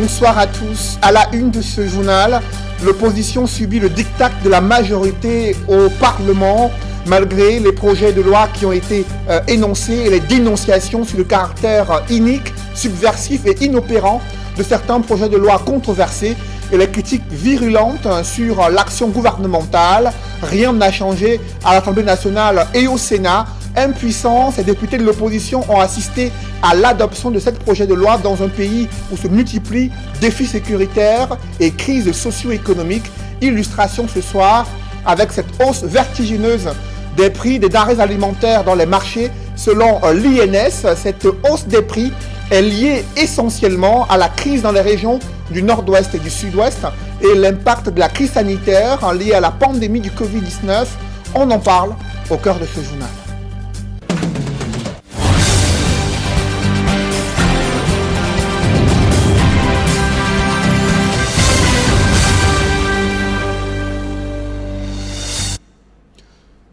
Bonsoir à tous. À la une de ce journal, l'opposition subit le diktat de la majorité au Parlement, malgré les projets de loi qui ont été énoncés et les dénonciations sur le caractère inique, subversif et inopérant de certains projets de loi controversés et les critiques virulentes sur l'action gouvernementale. Rien n'a changé à l'Assemblée nationale et au Sénat. Impuissants, ces députés de l'opposition ont assisté à l'adoption de ce projet de loi dans un pays où se multiplient défis sécuritaires et crises socio-économiques. Illustration ce soir avec cette hausse vertigineuse des prix des denrées alimentaires dans les marchés. Selon l'INS, cette hausse des prix est liée essentiellement à la crise dans les régions du nord-ouest et du sud-ouest et l'impact de la crise sanitaire liée à la pandémie du Covid-19. On en parle au cœur de ce journal.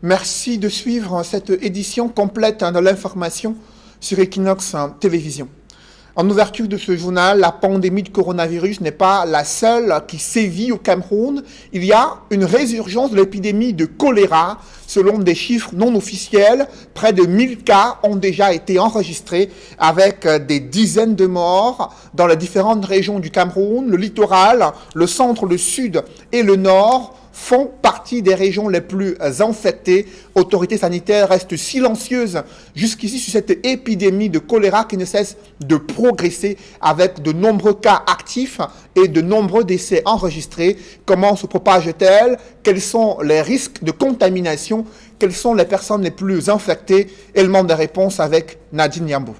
Merci de suivre cette édition complète de l'information sur Equinox Télévision. En ouverture de ce journal, la pandémie du coronavirus n'est pas la seule qui sévit au Cameroun. Il y a une résurgence de l'épidémie de choléra. Selon des chiffres non officiels, près de 1000 cas ont déjà été enregistrés avec des dizaines de morts dans les différentes régions du Cameroun. Le littoral, le centre, le sud et le nord font partie des régions les plus infectées. Autorités sanitaires restent silencieuses jusqu'ici sur cette épidémie de choléra qui ne cesse de progresser avec de nombreux cas actifs et de nombreux décès enregistrés. Comment se propage-t-elle? Quels sont les risques de contamination? Quelles sont les personnes les plus infectées? Élément de réponse avec Nadine Yambo.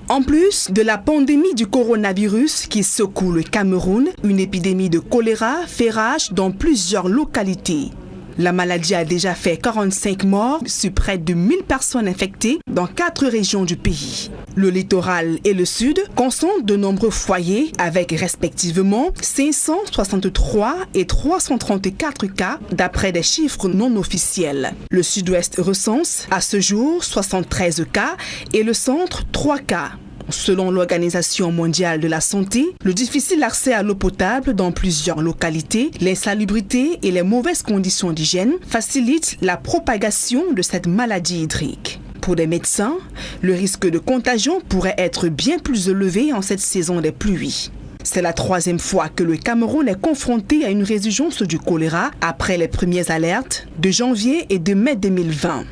En plus de la pandémie du coronavirus qui secoue le Cameroun, une épidémie de choléra fait rage dans plusieurs localités. La maladie a déjà fait 45 morts sur près de 1000 personnes infectées dans 4 régions du pays. Le littoral et le sud concentrent de nombreux foyers avec respectivement 563 et 334 cas d'après des chiffres non officiels. Le sud-ouest recense à ce jour 73 cas et le centre 3 cas. Selon l'Organisation mondiale de la santé, le difficile accès à l'eau potable dans plusieurs localités, l'insalubrité et les mauvaises conditions d'hygiène facilitent la propagation de cette maladie hydrique. Pour les médecins, le risque de contagion pourrait être bien plus élevé en cette saison des pluies. C'est la 3e fois que le Cameroun est confronté à une résurgence du choléra après les premières alertes de janvier et de mai 2020.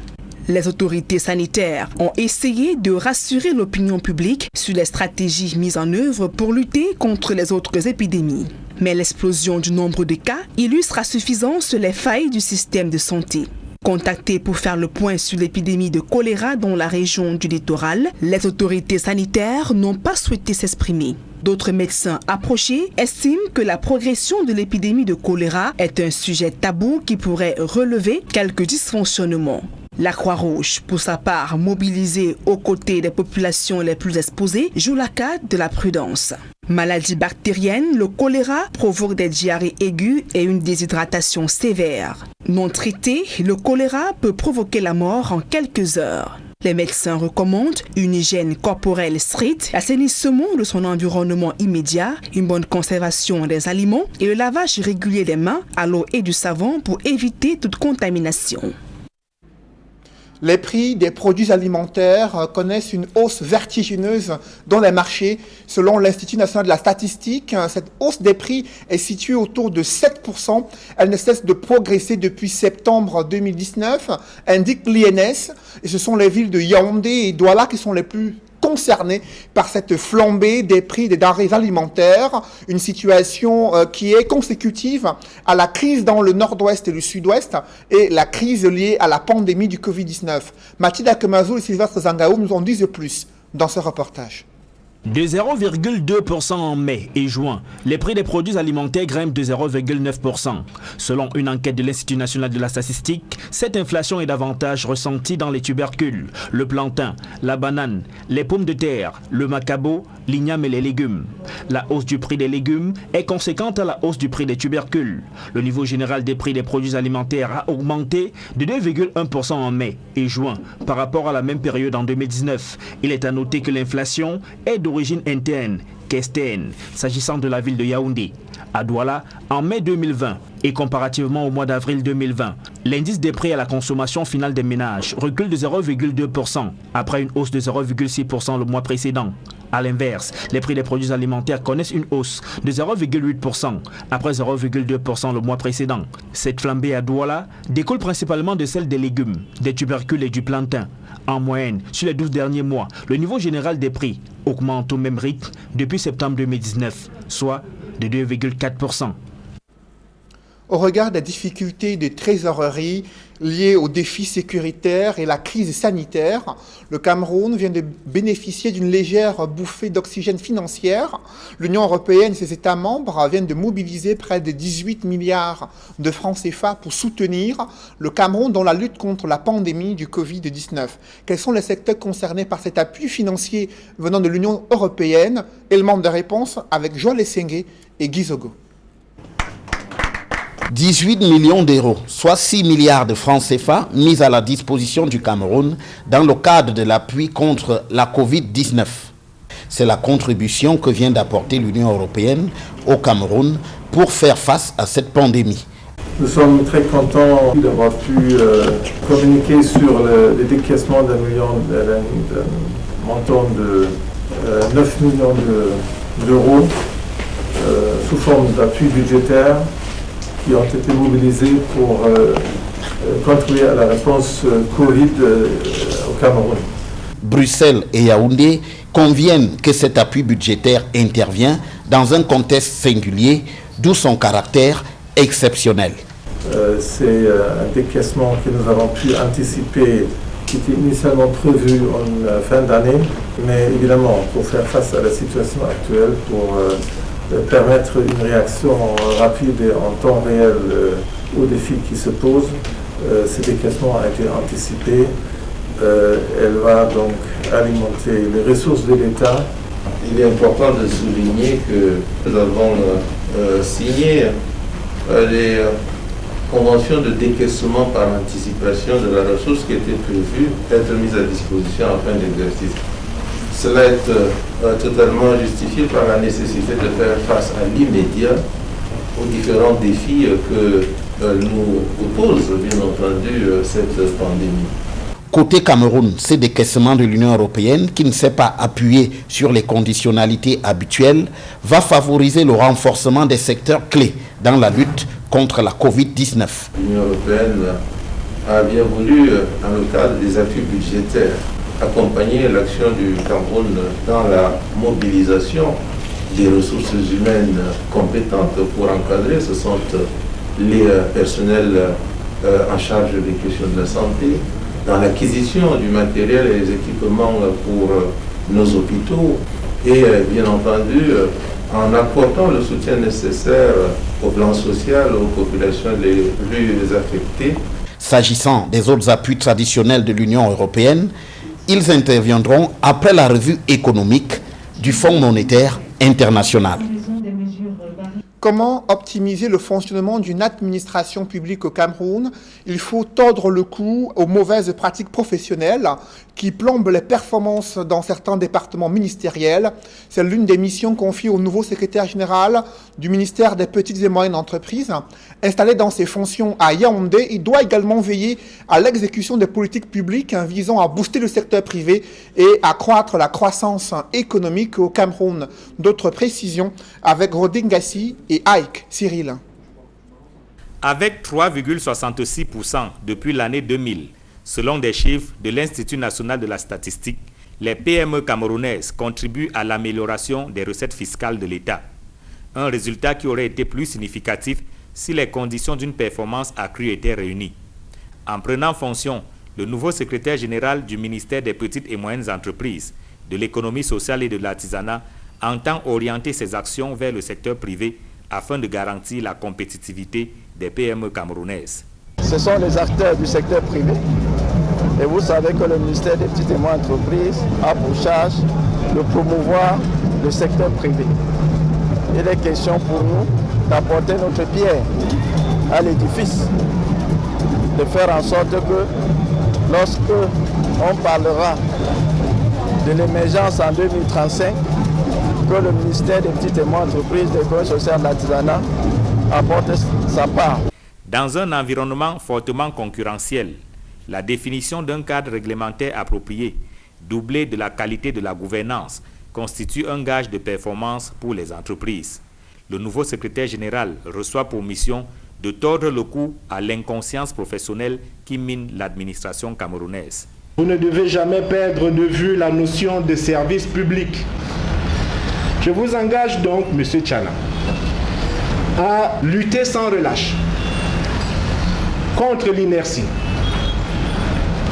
Les autorités sanitaires ont essayé de rassurer l'opinion publique sur les stratégies mises en œuvre pour lutter contre les autres épidémies. Mais l'explosion du nombre de cas illustre à suffisance les failles du système de santé. Contactés pour faire le point sur l'épidémie de choléra dans la région du littoral, les autorités sanitaires n'ont pas souhaité s'exprimer. D'autres médecins approchés estiment que la progression de l'épidémie de choléra est un sujet tabou qui pourrait relever quelques dysfonctionnements. La Croix-Rouge, pour sa part mobilisée aux côtés des populations les plus exposées, joue la carte de la prudence. Maladie bactérienne, le choléra provoque des diarrhées aiguës et une déshydratation sévère. Non traité, le choléra peut provoquer la mort en quelques heures. Les médecins recommandent une hygiène corporelle stricte, l'assainissement de son environnement immédiat, une bonne conservation des aliments et le lavage régulier des mains à l'eau et du savon pour éviter toute contamination. Les prix des produits alimentaires connaissent une hausse vertigineuse dans les marchés. Selon l'Institut national de la statistique, cette hausse des prix est située autour de 7%. Elle ne cesse de progresser depuis septembre 2019, indique l'INS. Et ce sont les villes de Yaoundé et Douala qui sont les plus concernés par cette flambée des prix des denrées alimentaires, une situation qui est consécutive à la crise dans le nord-ouest et le sud-ouest et la crise liée à la pandémie du Covid-19. Mathilde Akemazou et Sylvestre Zangaou nous en disent plus dans ce reportage. De 0,2% en mai et juin, les prix des produits alimentaires grimpent de 0,9%. Selon une enquête de l'Institut national de la statistique, cette inflation est davantage ressentie dans les tubercules, le plantain, la banane, les pommes de terre, le macabo, l'igname et les légumes. La hausse du prix des légumes est conséquente à la hausse du prix des tubercules. Le niveau général des prix des produits alimentaires a augmenté de 2,1% en mai et juin par rapport à la même période en 2019. Il est à noter que l'inflation est d'origine interne qu'Estén, s'agissant de la ville de Yaoundé. À Douala, en mai 2020 et comparativement au mois d'avril 2020, l'indice des prix à la consommation finale des ménages recule de 0,2% après une hausse de 0,6% le mois précédent. A l'inverse, les prix des produits alimentaires connaissent une hausse de 0,8% après 0,2% le mois précédent. Cette flambée à Douala découle principalement de celle des légumes, des tubercules et du plantain. En moyenne, sur les 12 derniers mois, le niveau général des prix augmente au même rythme depuis septembre 2019, soit de 2,4%. Au regard des difficultés de trésorerie liées aux défis sécuritaires et la crise sanitaire, le Cameroun vient de bénéficier d'une légère bouffée d'oxygène financière. L'Union européenne et ses États membres viennent de mobiliser près de 18 milliards de francs CFA pour soutenir le Cameroun dans la lutte contre la pandémie du Covid-19. Quels sont les secteurs concernés par cet appui financier venant de l'Union européenne? Élément de réponse avec Joël Essengue et Guy Zogo. 18 millions d'euros, soit 6 milliards de francs CFA mis à la disposition du Cameroun dans le cadre de l'appui contre la Covid-19. C'est la contribution que vient d'apporter l'Union européenne au Cameroun pour faire face à cette pandémie. Nous sommes très contents d'avoir pu communiquer sur le décaissement d'un montant de 9 millions d'euros sous forme d'appui budgétaire qui ont été mobilisés pour contribuer à la réponse Covid au Cameroun. Bruxelles et Yaoundé conviennent que cet appui budgétaire intervient dans un contexte singulier, d'où son caractère exceptionnel. C'est un décaissement que nous avons pu anticiper, qui était initialement prévu en fin d'année, mais évidemment pour faire face à la situation actuelle, pour permettre une réaction rapide et en temps réel aux défis qui se posent. Ce décaissement a été anticipé. Elle va donc alimenter les ressources de l'État. Il est important de souligner que nous avons signé les conventions de décaissement par anticipation de la ressource qui était prévue être mise à disposition en fin d'exercice. Cela est totalement justifié par la nécessité de faire face à l'immédiat aux différents défis que nous oppose, bien entendu, cette pandémie. Côté Cameroun, ce décaissement de l'Union européenne, qui ne s'est pas appuyé sur les conditionnalités habituelles, va favoriser le renforcement des secteurs clés dans la lutte contre la Covid-19. L'Union européenne a bien voulu, dans le cadre des appuis budgétaires, accompagner l'action du Cameroun dans la mobilisation des ressources humaines compétentes pour encadrer. Ce sont les personnels en charge des questions de la santé, dans l'acquisition du matériel et des équipements pour nos hôpitaux et bien entendu en apportant le soutien nécessaire au plan social aux populations les plus affectées. S'agissant des autres appuis traditionnels de l'Union européenne, ils interviendront après la revue économique du Fonds monétaire international. Comment optimiser le fonctionnement d'une administration publique au Cameroun? Il faut tordre le cou aux mauvaises pratiques professionnelles qui plombent les performances dans certains départements ministériels. C'est l'une des missions confiées au nouveau secrétaire général du ministère des Petites et Moyennes Entreprises. Installé dans ses fonctions à Yaoundé, il doit également veiller à l'exécution des politiques publiques visant à booster le secteur privé et accroître la croissance économique au Cameroun. D'autres précisions avec Rodin Gassi et Ike Cyril. Avec 3,66% depuis l'année 2000, selon des chiffres de l'Institut national de la statistique, les PME camerounaises contribuent à l'amélioration des recettes fiscales de l'État. Un résultat qui aurait été plus significatif si les conditions d'une performance accrue étaient réunies. En prenant fonction, le nouveau secrétaire général du ministère des Petites et Moyennes Entreprises, de l'économie sociale et de l'artisanat entend orienter ses actions vers le secteur privé afin de garantir la compétitivité des PME camerounaises. Ce sont les acteurs du secteur privé. Et vous savez que le ministère des Petites et Moyennes Entreprises a pour charge de promouvoir le secteur privé. Il est question pour nous d'apporter notre pierre à l'édifice, de faire en sorte que lorsque on parlera de l'émergence en 2035, que le ministère des petites et moyennes entreprises, de l'économie sociale et de l'artisanat apporte sa part. Dans un environnement fortement concurrentiel, la définition d'un cadre réglementaire approprié, doublé de la qualité de la gouvernance, constitue un gage de performance pour les entreprises. Le nouveau secrétaire général reçoit pour mission de tordre le cou à l'inconscience professionnelle qui mine l'administration camerounaise. Vous ne devez jamais perdre de vue la notion de service public. Je vous engage donc, M. Tchana, à lutter sans relâche contre l'inertie,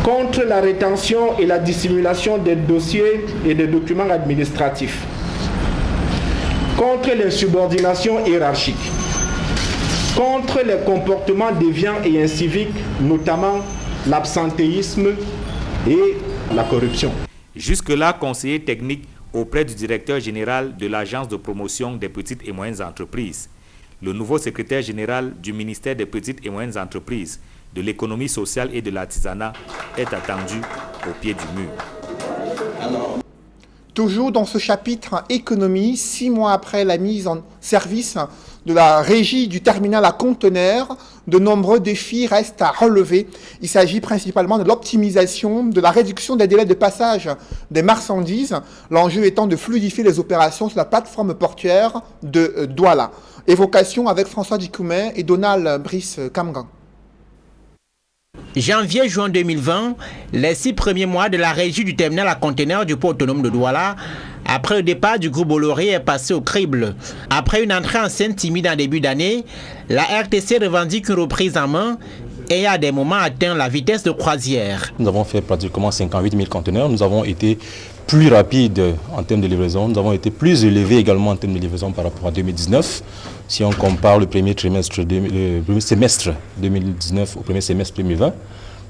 contre la rétention et la dissimulation des dossiers et des documents administratifs, contre les subordinations hiérarchiques, contre les comportements déviants et inciviques, notamment l'absentéisme et la corruption. Jusque-là, conseiller technique auprès du directeur général de l'Agence de promotion des petites et moyennes entreprises. Le nouveau secrétaire général du ministère des petites et moyennes entreprises, de l'économie sociale et de l'artisanat est attendu au pied du mur. Toujours dans ce chapitre économie, 6 mois après la mise en service de la régie du terminal à conteneurs, de nombreux défis restent à relever. Il s'agit principalement de l'optimisation, de la réduction des délais de passage des marchandises, l'enjeu étant de fluidifier les opérations sur la plateforme portuaire de Douala. Évocation avec François Dikoumet et Donald Brice Kamgan. Janvier-juin 2020, les 6 premiers mois de la régie du terminal à conteneurs du port autonome de Douala, après le départ du groupe Bolloré, est passé au crible. Après une entrée en scène timide en début d'année, la RTC revendique une reprise en main et à des moments atteint la vitesse de croisière. Nous avons fait pratiquement 58 000 conteneurs. Nous avons été plus rapides en termes de livraison. Nous avons été plus élevés également en termes de livraison par rapport à 2019. Si on compare le premier semestre 2019 au premier semestre 2020,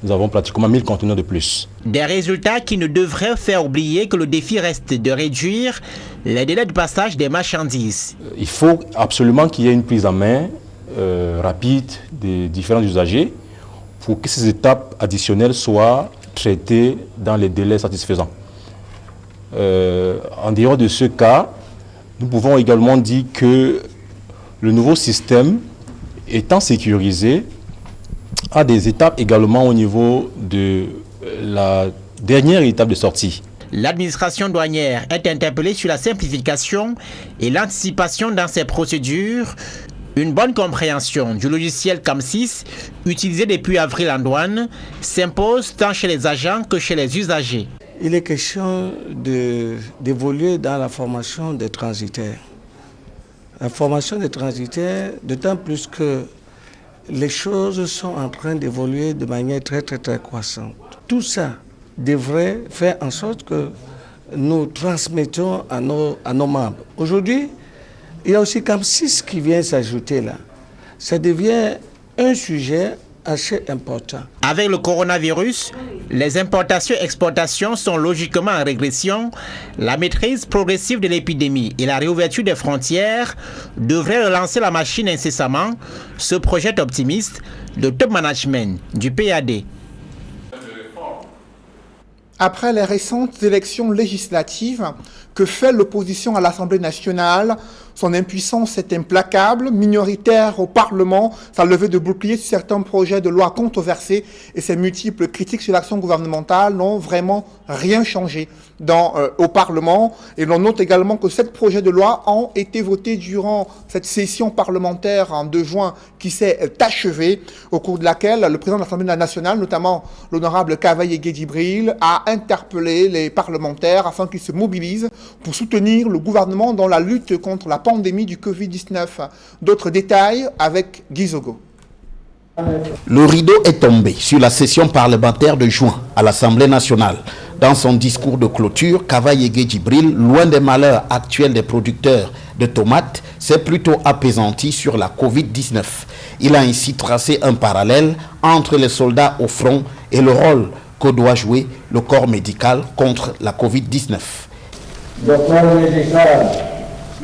nous avons pratiquement 1000 conteneurs de plus. Des résultats qui ne devraient faire oublier que le défi reste de réduire les délais de passage des marchandises. Il faut absolument qu'il y ait une prise en main rapide des différents usagers pour que ces étapes additionnelles soient traitées dans les délais satisfaisants. En dehors de ce cas, nous pouvons également dire que le nouveau système étant sécurisé a des étapes également au niveau de la dernière étape de sortie. L'administration douanière est interpellée sur la simplification et l'anticipation dans ses procédures. Une bonne compréhension du logiciel CAM6, utilisé depuis avril en douane, s'impose tant chez les agents que chez les usagers. Il est question d'évoluer dans la formation des transitaires. La formation des transitaires, d'autant plus que les choses sont en train d'évoluer de manière très croissante. Tout ça devrait faire en sorte que nous transmettons à nos membres. Aujourd'hui, il y a aussi CAM6 qui vient s'ajouter là. Ça devient un sujet assez important. Avec le coronavirus, les importations et exportations sont logiquement en régression. La maîtrise progressive de l'épidémie et la réouverture des frontières devraient relancer la machine incessamment. Ce projet optimiste, le top management du PAD. Après les récentes élections législatives, que fait l'opposition à l'Assemblée nationale? Son impuissance est implacable, minoritaire au Parlement, sa levée de bouclier sur certains projets de loi controversés et ses multiples critiques sur l'action gouvernementale n'ont vraiment rien changé au Parlement. Et l'on note également que 7 projets de loi ont été votés durant cette session parlementaire en 2 juin qui s'est achevée, au cours de laquelle le président de l'Assemblée nationale, notamment l'honorable Kavaye Guédibril, a interpellé les parlementaires afin qu'ils se mobilisent pour soutenir le gouvernement dans la lutte contre la pandémie du Covid-19. D'autres détails avec Guy Zogo. Le rideau est tombé sur la session parlementaire de juin à l'Assemblée nationale. Dans son discours de clôture, Kavaye Guédibril, loin des malheurs actuels des producteurs de tomates, s'est plutôt apaisanti sur la Covid-19. Il a ainsi tracé un parallèle entre les soldats au front et le rôle que doit jouer le corps médical contre la Covid-19. Le corps médical,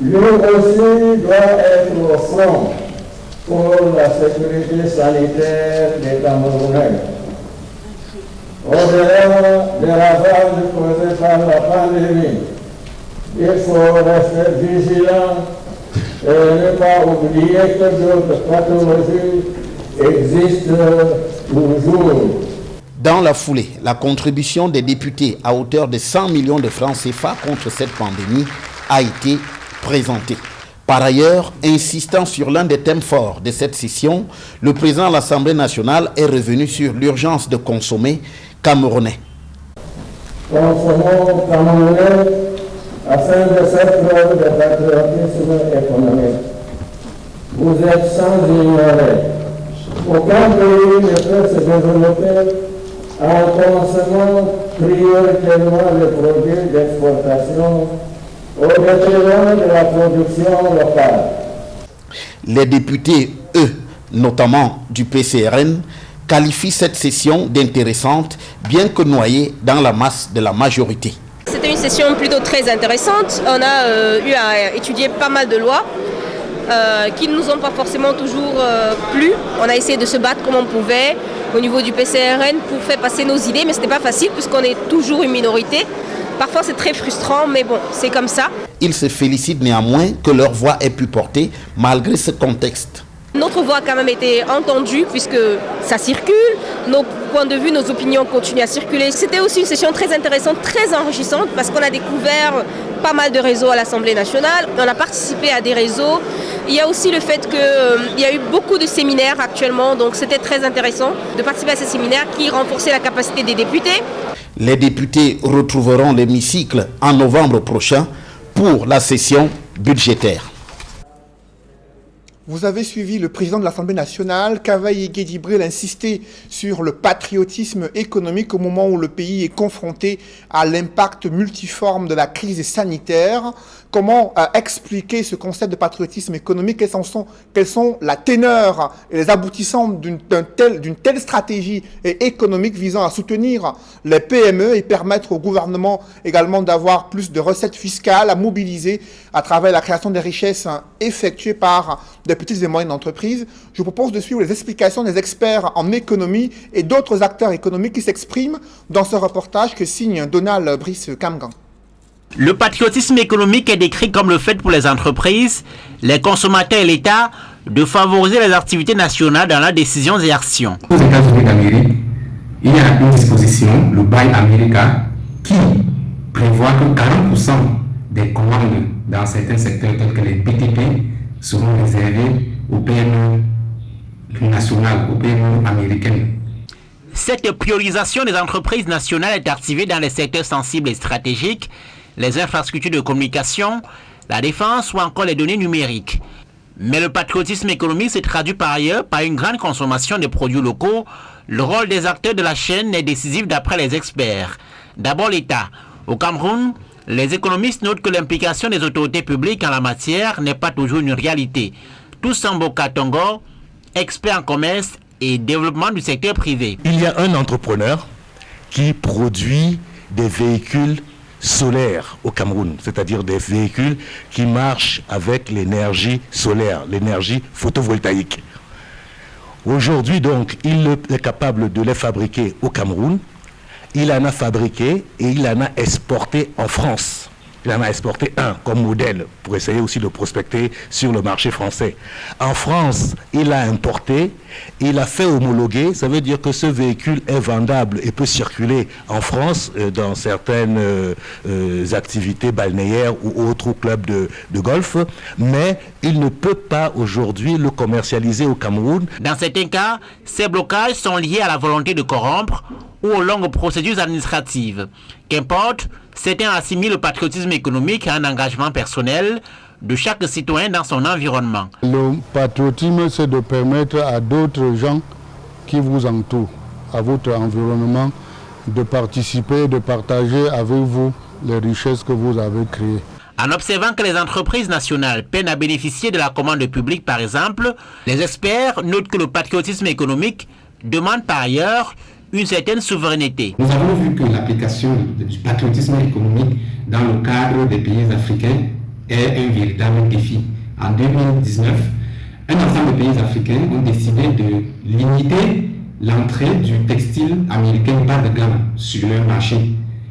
lui aussi, doit être au front pour la sécurité sanitaire des Camerounais. Au-delà des ravages causés par la pandémie, il faut rester vigilant et ne pas oublier que d'autres pathologies existent toujours. Dans la foulée, la contribution des députés à hauteur de 100 millions de francs CFA contre cette pandémie a été présentée. Par ailleurs, insistant sur l'un des thèmes forts de cette session, le président de l'Assemblée nationale est revenu sur l'urgence de consommer camerounais. Consommons camerounais afin de faire preuve de patriotisme économique. Vous êtes sans ignorer. Aucun pays ne peut se développer en consommant prioritairement les produits d'exportation au détriment de la production locale. Les députés, eux, notamment du PCRN, qualifient cette session d'intéressante, bien que noyée dans la masse de la majorité. C'était une session plutôt très intéressante. On a eu à étudier pas mal de lois qui ne nous ont pas forcément toujours plu. On a essayé de se battre comme on pouvait au niveau du PCRN pour faire passer nos idées, mais ce n'était pas facile puisqu'on est toujours une minorité. Parfois c'est très frustrant, mais bon, c'est comme ça. Ils se félicitent néanmoins que leur voix ait pu porter malgré ce contexte. Notre voix a quand même été entendue puisque ça circule, nos points de vue, nos opinions continuent à circuler. C'était aussi une session très intéressante, très enrichissante parce qu'on a découvert pas mal de réseaux à l'Assemblée nationale, on a participé à des réseaux. Il y a aussi le fait qu'il y a eu beaucoup de séminaires actuellement, donc c'était très intéressant de participer à ces séminaires qui renforçaient la capacité des députés. Les députés retrouveront l'hémicycle en novembre prochain pour la session budgétaire. Vous avez suivi le président de l'Assemblée nationale, Kavaye Guédibril, insister sur le patriotisme économique au moment où le pays est confronté à l'impact multiforme de la crise sanitaire. Comment expliquer ce concept de patriotisme économique? Quelles sont la teneur et les aboutissants d'une telle stratégie économique visant à soutenir les PME et permettre au gouvernement également d'avoir plus de recettes fiscales à mobiliser à travers la création des richesses effectuées par des petites et moyennes entreprises? Je vous propose de suivre les explications des experts en économie et d'autres acteurs économiques qui s'expriment dans ce reportage que signe Donald Brice Kamgan. Le patriotisme économique est décrit comme le fait pour les entreprises, les consommateurs et l'État de favoriser les activités nationales dans leurs décisions et actions. Aux États-Unis d'Amérique, il y a une disposition, le Buy America, qui prévoit que 40% des commandes dans certains secteurs tels que les BTP seront réservées aux PME nationales, aux PME américaines. Cette priorisation des entreprises nationales est activée dans les secteurs sensibles et stratégiques, les infrastructures de communication, la défense ou encore les données numériques. Mais le patriotisme économique se traduit par ailleurs par une grande consommation de produits locaux. Le rôle des acteurs de la chaîne est décisif d'après les experts. D'abord l'État. Au Cameroun, les économistes notent que l'implication des autorités publiques en la matière n'est pas toujours une réalité. Toussaint Katongo, expert en commerce et développement du secteur privé. Il y a un entrepreneur qui produit des véhicules solaires au Cameroun, c'est-à-dire des véhicules qui marchent avec l'énergie solaire, l'énergie photovoltaïque. Aujourd'hui donc, il est capable de les fabriquer au Cameroun, il en a fabriqué et il en a exporté en France. Il en a exporté un comme modèle pour essayer aussi de prospecter sur le marché français. En France, il a importé, il a fait homologuer, ça veut dire que ce véhicule est vendable et peut circuler en France dans certaines activités balnéaires ou autres clubs de golf, mais il ne peut pas aujourd'hui le commercialiser au Cameroun. Dans certains cas, ces blocages sont liés à la volonté de corrompre ou aux longues procédures administratives. Qu'importe, certains assimilent le patriotisme économique à un engagement personnel de chaque citoyen dans son environnement. Le patriotisme, c'est de permettre à d'autres gens qui vous entourent, à votre environnement, de participer, de partager avec vous les richesses que vous avez créées. En observant que les entreprises nationales peinent à bénéficier de la commande publique, par exemple, les experts notent que le patriotisme économique demande par ailleurs une certaine souveraineté. Nous avons vu que l'application du patriotisme économique dans le cadre des pays africains est un véritable défi. En 2019, un ensemble de pays africains ont décidé de limiter l'entrée du textile américain bas de gamme sur leur marché.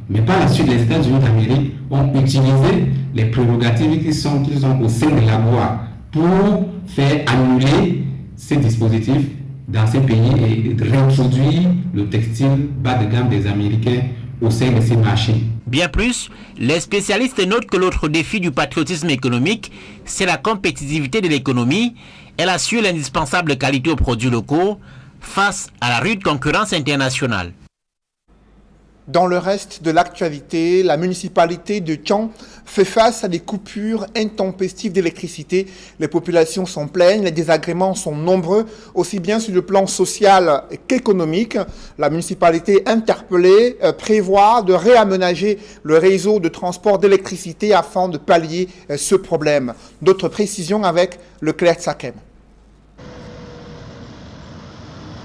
Mais par la suite, les États-Unis d'Amérique ont utilisé les prérogatives qu'ils ont au sein de la loi pour faire annuler ces dispositifs dans ces pays et réintroduire le textile bas de gamme des Américains au sein de ces marchés. Bien plus, les spécialistes notent que l'autre défi du patriotisme économique, c'est la compétitivité de l'économie. Elle assure l'indispensable qualité aux produits locaux face à la rude concurrence internationale. Dans le reste de l'actualité, la municipalité de Tian fait face à des coupures intempestives d'électricité. Les populations sont pleines, les désagréments sont nombreux, aussi bien sur le plan social qu'économique. La municipalité interpellée prévoit de réaménager le réseau de transport d'électricité afin de pallier ce problème. D'autres précisions avec Leclerc Sakem.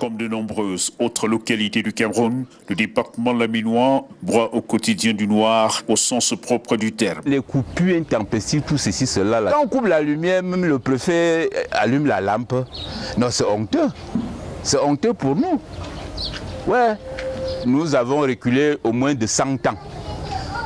Comme de nombreuses autres localités du Cameroun, le département laminois broie au quotidien du noir au sens propre du terme. Les coupures intempestives, tout ceci, cela. Là. Quand on coupe la lumière, même le préfet allume la lampe. Non, c'est honteux. C'est honteux pour nous. Ouais, nous avons reculé au moins de 100 ans.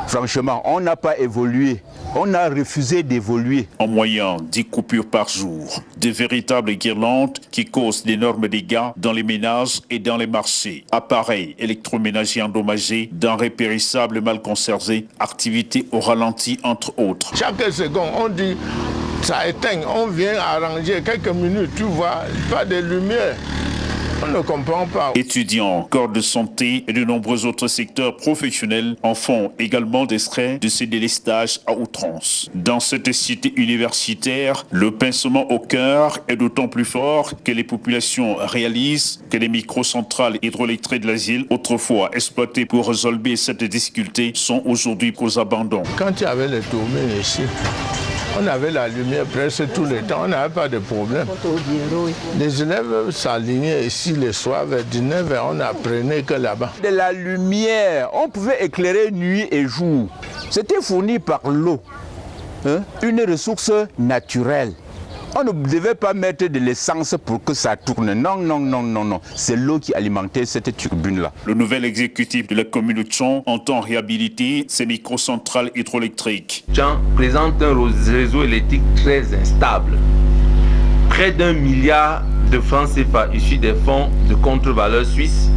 Franchement, on n'a pas évolué. On a refusé d'évoluer. En moyenne, 10 coupures par jour. De véritables guirlandes qui causent d'énormes dégâts dans les ménages et dans les marchés. Appareils électroménagers endommagés, denrées périssables mal conservées, activités au ralenti entre autres. Chaque seconde, on dit ça éteint, on vient arranger quelques minutes, tu vois, pas de lumière. On ne comprend pas. Étudiants, corps de santé et de nombreux autres secteurs professionnels en font également des frais de ces délestages à outrance. Dans cette cité universitaire, le pincement au cœur est d'autant plus fort que les populations réalisent que les microcentrales hydroélectriques de l'asile, autrefois exploitées pour résolver cette difficulté, sont aujourd'hui aux abandons. Quand il y avait les tourments ici, on avait la lumière presque tout le temps, on n'avait pas de problème. Les élèves s'alignaient ici le soir vers 19h, on n'apprenait que là-bas. De la lumière, on pouvait éclairer nuit et jour. C'était fourni par l'eau, une ressource naturelle. On ne devait pas mettre de l'essence pour que ça tourne. Non, non, non, non, non. C'est l'eau qui alimentait cette turbine-là. Le nouvel exécutif de la commune de Tian entend réhabiliter ces microcentrales hydroélectriques. Tian présente un réseau électrique très instable. Près d'1 milliard de francs CFA issus des fonds de contre-valeur suisses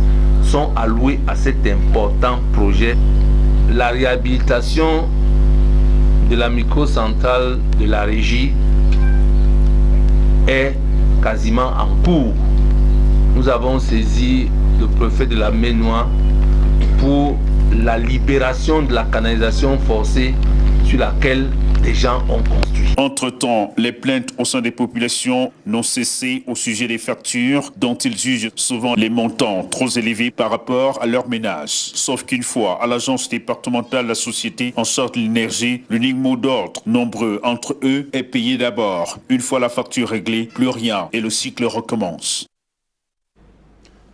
sont alloués à cet important projet. La réhabilitation de la microcentrale de la régie est quasiment en cours. Nous avons saisi le préfet de la Ménois pour la libération de la canalisation forcée sur laquelle des gens ont construit. Entre-temps, les plaintes au sein des populations n'ont cessé au sujet des factures dont ils jugent souvent les montants trop élevés par rapport à leur ménage. Sauf qu'une fois à l'agence départementale de la société en charge de l'énergie, l'unique mot d'ordre, nombreux entre eux, est payé d'abord. Une fois la facture réglée, plus rien et le cycle recommence.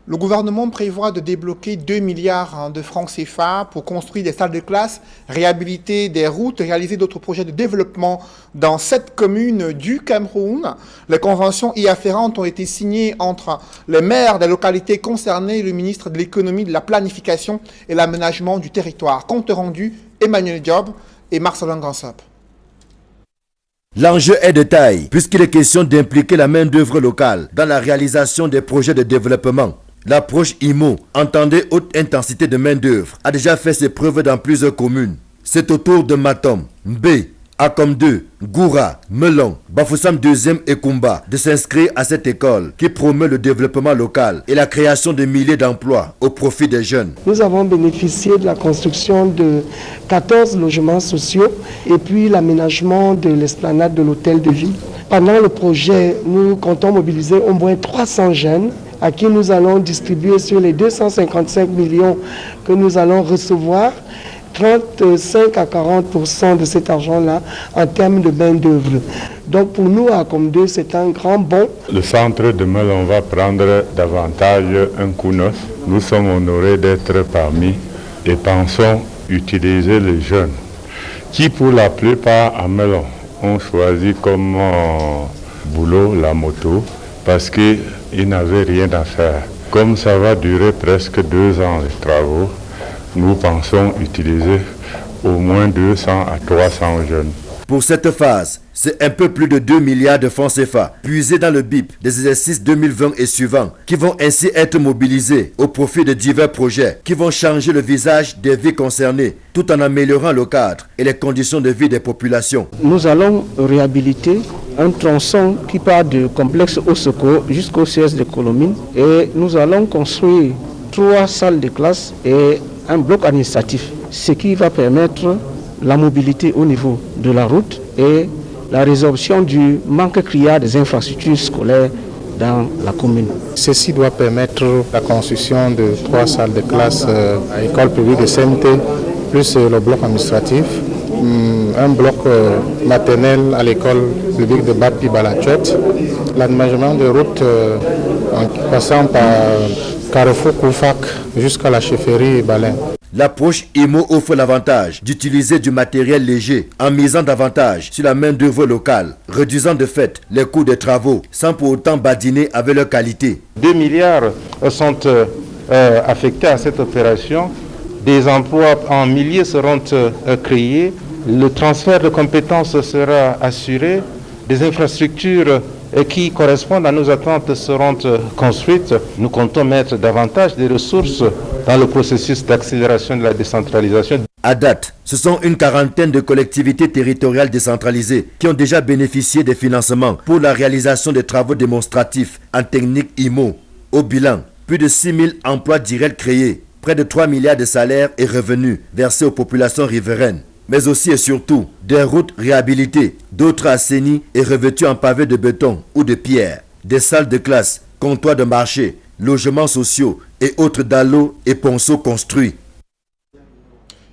Le gouvernement prévoit de débloquer 2 milliards de francs CFA pour construire des salles de classe, réhabiliter des routes, réaliser d'autres projets de développement dans 7 communes du Cameroun. Les conventions y afférentes ont été signées entre les maires des localités concernées et le ministre de l'économie, de la planification et l'aménagement du territoire. Compte rendu, Emmanuel Diop et Marcelin Gansop. L'enjeu est de taille, puisqu'il est question d'impliquer la main-d'œuvre locale dans la réalisation des projets de développement. L'approche IMO, entendez haute intensité de main-d'œuvre, a déjà fait ses preuves dans plusieurs communes. C'est au tour de Matom, Mbé, Akom 2, Goura, Melon, Bafoussam 2e et Kumba de s'inscrire à cette école qui promeut le développement local et la création de milliers d'emplois au profit des jeunes. Nous avons bénéficié de la construction de 14 logements sociaux et puis l'aménagement de l'esplanade de l'hôtel de ville. Pendant le projet, nous comptons mobiliser au moins 300 jeunes à qui nous allons distribuer sur les 255 millions que nous allons recevoir, 35 à 40% de cet argent-là en termes de main-d'œuvre. Donc pour nous, à Com2, c'est un grand bond. Le centre de Melon va prendre davantage un coup neuf. Nous sommes honorés d'être parmi et pensons utiliser les jeunes qui, pour la plupart à Melon, ont choisi comme boulot la moto parce qu'ils n'avaient rien à faire. Comme ça va durer presque 2 ans les travaux, nous pensons utiliser au moins 200 à 300 jeunes Pour cette phase, c'est un peu plus de 2 milliards de francs CFA puisés dans le BIP des exercices 2020 et suivants qui vont ainsi être mobilisés au profit de divers projets qui vont changer le visage des vies concernées tout en améliorant le cadre et les conditions de vie des populations. Nous allons réhabiliter un tronçon qui part du complexe Osoko jusqu'au CS de Colomine et nous allons construire 3 salles de classe et un bloc administratif, ce qui va permettre la mobilité au niveau de la route et la résorption du manque criard des infrastructures scolaires dans la commune. Ceci doit permettre la construction de 3 salles de classe à l'école publique de CMT, plus le bloc administratif, un bloc maternel à l'école publique de Bapi Balachouette, l'aménagement de routes en passant par Carrefour Koufak jusqu'à la chefferie Balin. L'approche IMO offre l'avantage d'utiliser du matériel léger en misant davantage sur la main-d'œuvre locale, réduisant de fait les coûts des travaux sans pour autant badiner avec leur qualité. 2 milliards sont affectés à cette opération. Des emplois en milliers seront créés. Le transfert de compétences sera assuré. Des infrastructures qui correspondent à nos attentes seront construites. Nous comptons mettre davantage de ressources dans le processus d'accélération de la décentralisation. À date, ce sont une quarantaine de collectivités territoriales décentralisées qui ont déjà bénéficié des financements pour la réalisation des travaux démonstratifs en technique IMO. Au bilan, plus de 6 000 emplois directs créés, près de 3 milliards de salaires et revenus versés aux populations riveraines. Mais aussi et surtout des routes réhabilitées, d'autres assainies et revêtues en pavés de béton ou de pierre, des salles de classe, comptoirs de marché, logements sociaux et autres dallos et ponceaux construits.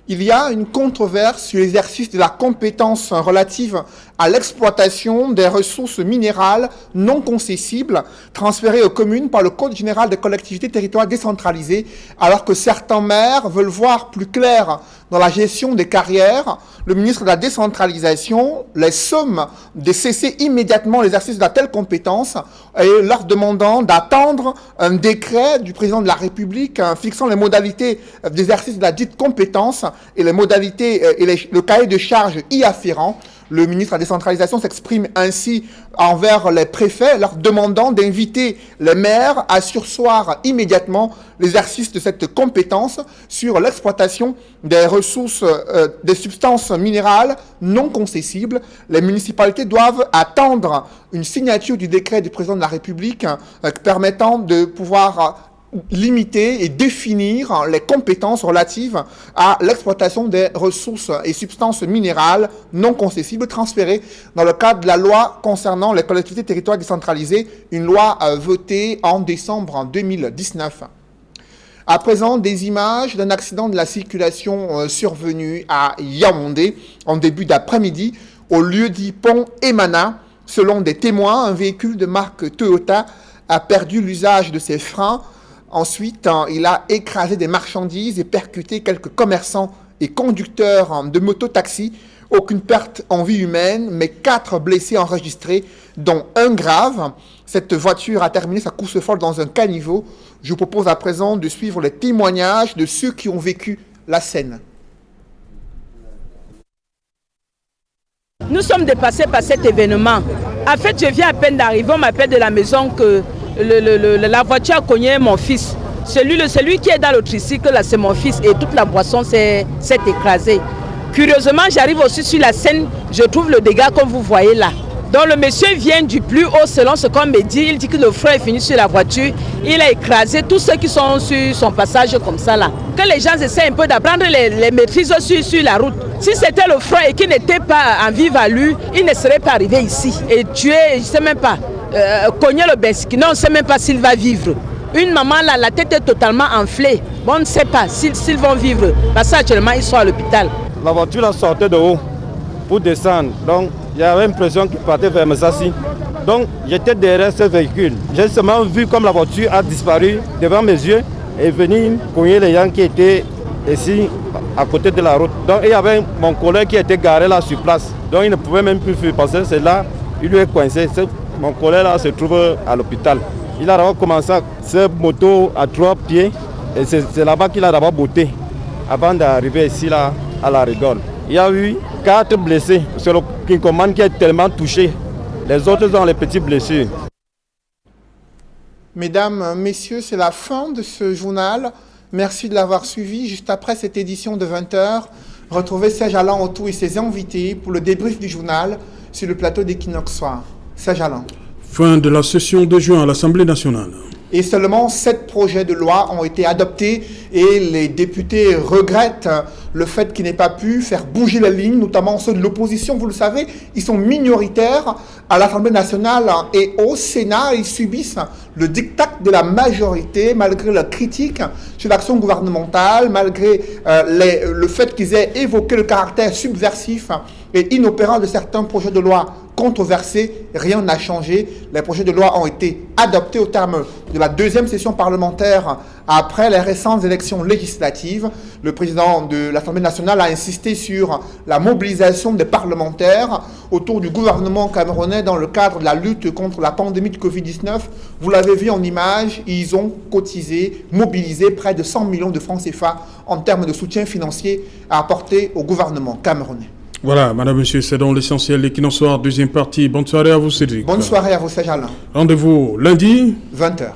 Il y a une controverse sur l'exercice de la compétence relative à l'exploitation des ressources minérales non concessibles transférées aux communes par le Code général des collectivités territoriales décentralisées, alors que certains maires veulent voir plus clair dans la gestion des carrières. Le ministre de la décentralisation les somme de cesser immédiatement l'exercice de la telle compétence et leur demandant d'attendre un décret du président de la République fixant les modalités d'exercice de la dite compétence et les modalités et le cahier de charges y afférent. Le ministre de la décentralisation s'exprime ainsi envers les préfets, leur demandant d'inviter les maires à surseoir immédiatement l'exercice de cette compétence sur l'exploitation des ressources, des substances minérales non concessibles. Les municipalités doivent attendre une signature du décret du président de la République permettant de pouvoir limiter et définir les compétences relatives à l'exploitation des ressources et substances minérales non concessibles transférées dans le cadre de la loi concernant les collectivités territoriales décentralisées, une loi votée en décembre 2019. À présent, des images d'un accident de la circulation survenu à Yaoundé en début d'après-midi au lieu-dit pont Emana. Selon des témoins, un véhicule de marque Toyota a perdu l'usage de ses freins. Ensuite, il a écrasé des marchandises et percuté quelques commerçants et conducteurs de moto-taxi. Aucune perte en vie humaine, mais 4 blessés enregistrés, dont un grave. Cette voiture a terminé sa course folle dans un caniveau. Je vous propose à présent de suivre les témoignages de ceux qui ont vécu la scène. Nous sommes dépassés par cet événement. En fait, je viens à peine d'arriver, on m'appelle de la maison que la voiture a cogné mon fils. Celui qui est dans le tricycle, là, c'est mon fils et toute la boisson s'est écrasée. Curieusement, j'arrive aussi sur la scène, je trouve le dégât comme vous voyez là. Donc le monsieur vient du plus haut selon ce qu'on me dit, il dit que le frein est fini sur la voiture, il a écrasé tous ceux qui sont sur son passage comme ça là. Que les gens essaient un peu d'apprendre les maîtrises sur la route. Si c'était le frein et qu'il n'était pas en vive allure, il ne serait pas arrivé ici. Et tuer, je ne sais même pas, cogner le bicycle, non, on ne sait même pas s'il va vivre. Une maman là, la tête est totalement enflée. Bon, on ne sait pas s'ils vont vivre. Parce qu'actuellement, ils sont à l'hôpital. La voiture là, sortait de haut pour descendre. Donc, il y avait l'impression qu'il partait vers Messassi. Donc, j'étais derrière ce véhicule. J'ai seulement vu comme la voiture a disparu devant mes yeux et venu cogner les gens qui étaient ici à côté de la route. Donc, il y avait mon collègue qui était garé là sur place. Donc, il ne pouvait même plus fuir parce que c'est là, il lui est coincé. Mon collègue là se trouve à l'hôpital. Il a d'abord commencé cette moto à 3 pieds et c'est là-bas qu'il a d'abord botté avant d'arriver ici là à la rigole. Il y a eu 4 blessés. C'est le Kinkoman qui est tellement touché. Les autres ont les petites blessures. Mesdames, messieurs, c'est la fin de ce journal. Merci de l'avoir suivi. Juste après cette édition de 20h, retrouvez Serge Alain Autou et ses invités pour le débrief du journal sur le plateau d'Equinox Soir. Serge Alain. Fin de la session de juin à l'Assemblée nationale. Et seulement 7 projets de loi ont été adoptés et les députés regrettent le fait qu'ils n'aient pas pu faire bouger la ligne, notamment ceux de l'opposition. Vous le savez, ils sont minoritaires à l'Assemblée nationale et au Sénat. Ils subissent le diktat de la majorité malgré leurs critiques sur l'action gouvernementale, malgré le fait qu'ils aient évoqué le caractère subversif et inopérant de certains projets de loi controversés. Rien n'a changé. Les projets de loi ont été adoptés au terme de la deuxième session parlementaire après les récentes élections législatives. Le président de l'Assemblée nationale a insisté sur la mobilisation des parlementaires autour du gouvernement camerounais dans le cadre de la lutte contre la pandémie de Covid-19. Vous l'avez vu en image, ils ont cotisé, mobilisé près de 100 millions de francs CFA en termes de soutien financier à apporter au gouvernement camerounais. Voilà, madame, monsieur, c'est donc l'essentiel d'Equinox Soir, deuxième partie. Bonne soirée à vous, Cédric. Bonne soirée à vous, Serge Alain. Rendez-vous lundi, 20h.